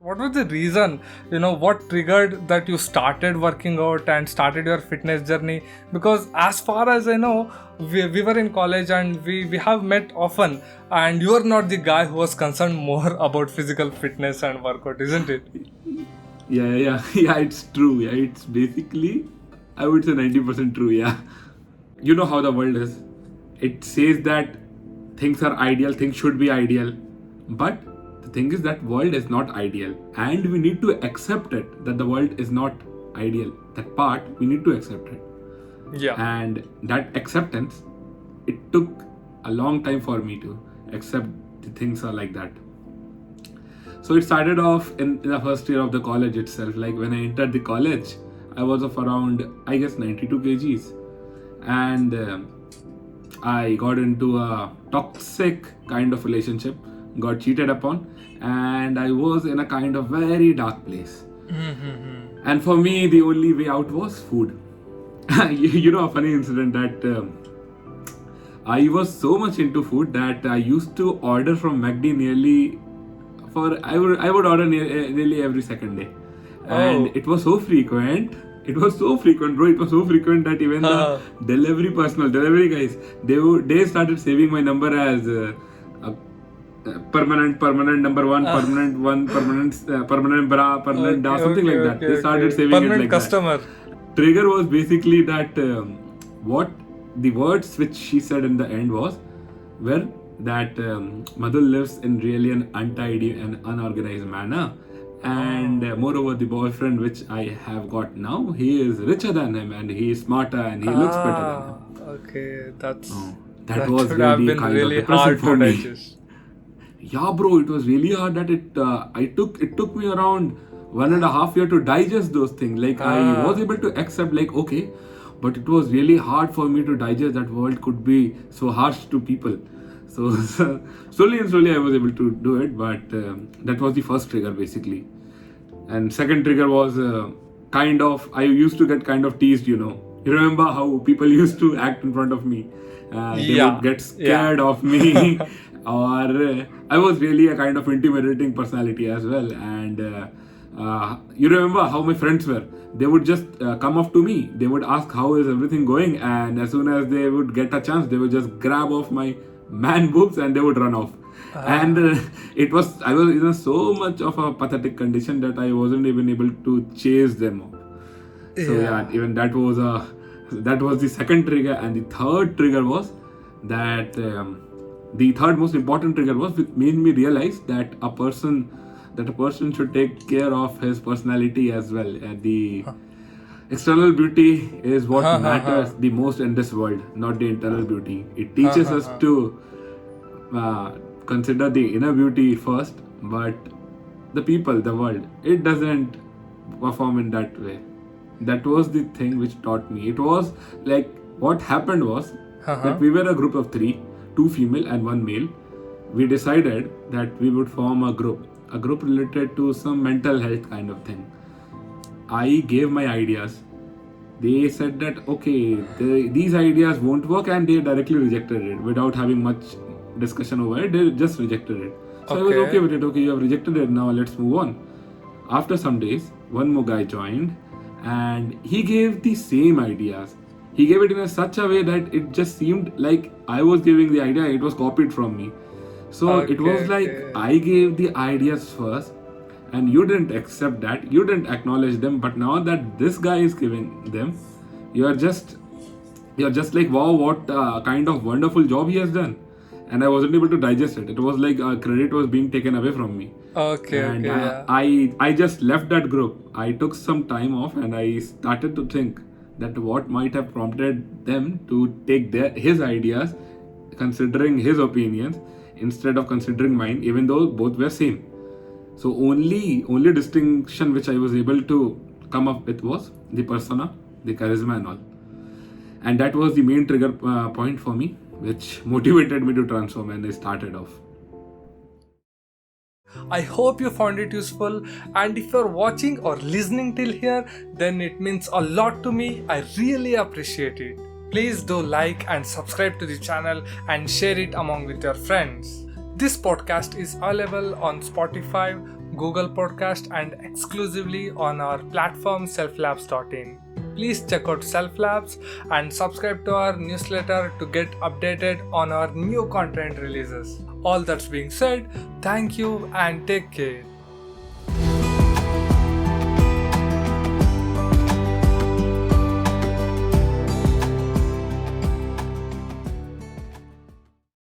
What was the reason, what triggered that you started working out and started your fitness journey? Because as far as I know, we were in college and we have met often, and you are not the guy who was concerned more about physical fitness and workout, isn't it? Yeah, it's true. Yeah, it's basically, I would say 90% true. Yeah. You know how the world is. It says that things are ideal, things should be ideal. But the thing is that world is not ideal. And we need to accept it, that the world is not ideal. That part, we need to accept it. Yeah. And that acceptance, it took a long time for me to accept the things are like that. So it started off in the first year of the college itself. Like when I entered the college, I was of around, I guess, 92 kgs. And I got into a toxic kind of relationship, got cheated upon, and I was in a kind of very dark place. And for me, the only way out was food. You know, a funny incident that I was so much into food that I used to order from McD nearly I would order nearly every second day, and Oh. it was so frequent. It was so frequent, bro. It was so frequent that even the delivery guys, they started saving my number as permanent number one, permanent bra, permanent da, something like that. They started saving it Permanent like customer. that. Trigger was basically that what the words which she said in the end was were that Madhul lives in really an untidy and unorganized manner, and moreover the boyfriend which I have got now, he is richer than him and he is smarter and he looks better than him. Okay, That was should have really been kind of really depressing hard for to me. digest. Yeah, bro, it was really hard that it took me around 1.5 years to digest those things. Like I was able to accept, like, okay, but it was really hard for me to digest that world could be so harsh to people. So slowly and slowly I was able to do it, but that was the first trigger basically. And second trigger was kind of, I used to get kind of teased, you know. You remember how people used to act in front of me? They Yeah, would get yeah. scared of me, or I was really a kind of intimidating personality as well. And you remember how my friends were? They would just come up to me. They would ask how is everything going, and as soon as they would get a chance, they would just grab off my man boobs and they would run off. And I was in so much of a pathetic condition that I wasn't even able to chase them off. So yeah, even that was the second trigger. And the third trigger was that the third most important trigger was which made me realize that a person should take care of his personality as well. The external beauty is what matters the most in this world, not the internal beauty. It teaches us to consider the inner beauty first, but the people, the world, it doesn't perform in that way. That was the thing which taught me. It was like what happened was that we were a group of three, two female and one male. We decided that we would form a group related to some mental health kind of thing. I gave my ideas. They said that okay, these ideas won't work, and they directly rejected it without having much discussion over it. They just rejected it. So I was okay with it. Okay, you have rejected it. Now let's move on. After some days, one more guy joined, and he gave the same ideas. He gave it in such a way that it just seemed like I was giving the idea. It was copied from me. So it was like I gave the ideas first, and you didn't accept that, you didn't acknowledge them, but now that this guy is giving them, you're just like, wow, what kind of wonderful job he has done. And I wasn't able to digest it. It was like credit was being taken away from me. And I just left that group. I took some time off and I started to think that what might have prompted them to take his ideas, considering his opinions instead of considering mine, even though both were same. So only distinction which I was able to come up with was the persona, the charisma and all. And that was the main trigger point for me, which motivated me to transform, and I started off. I hope you found it useful, and if you're watching or listening till here, then it means a lot to me. I really appreciate it. Please do like and subscribe to the channel and share it among with your friends. This podcast is available on Spotify, Google Podcast, and exclusively on our platform selflabs.in. Please check out SelfLabs and subscribe to our newsletter to get updated on our new content releases. All that's being said, thank you and take care.